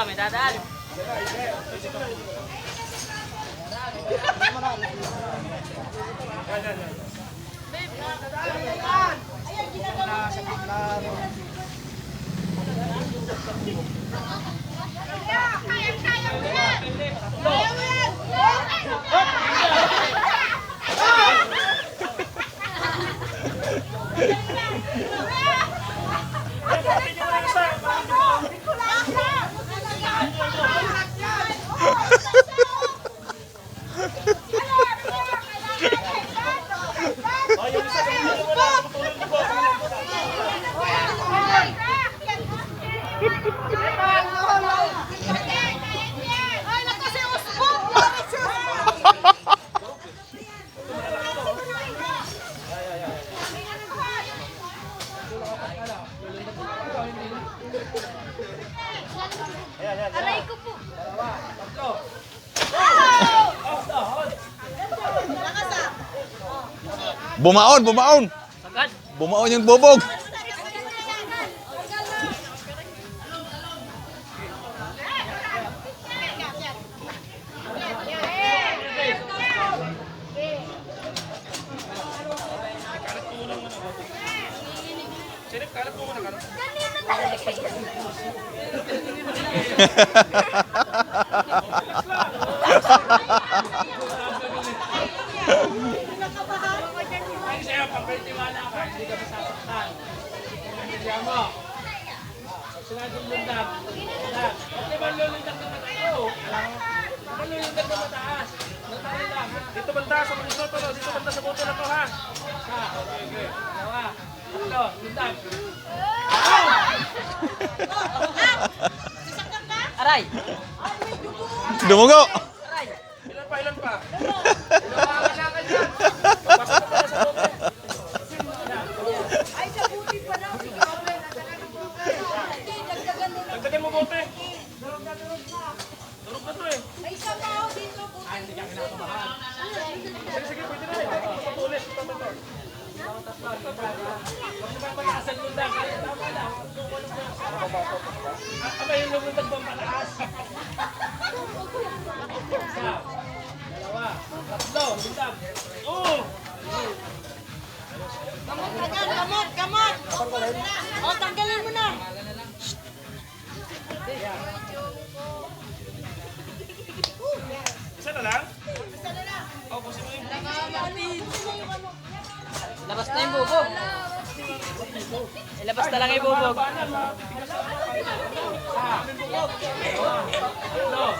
May dadaan. Aray ko po. Bumaon, bumaon. Sagad. Bumaon yung bubog. Sa'yo, pagkatiwala ka, hindi ka masasaktan. Hindi mo. Sinadong lundag. Ba't di ba lulundag na mataas? Ba't lulundag na mataas? Nagtari lang, ha? Dito banda sa mga to, dito banda sa buto na to, ha? Isa, okay. Dalawa. Tatlo, lundag. Aray! Dumugo. Aray! Ilan pa? Dalawa ka na dyan. Pasok pa sa bote. Ay, sa buti pa na. Dagdagan mo bote. Durog na to eh. Ay, isa pa ako dito. Sige, pwede na eh. Patulis. Ito. Pag-asan lundag. Tama na. Aba yung lumundag bang mataas? Isa. Dalawa. Tatlo. Lundag. Oo! Kamot! O, tanggalin mo na. Isa na lang? O, pusin mo yung... Labas na yung bubog. Ilabas na lang yung bubog. Paano? Matigas na. Tatlo.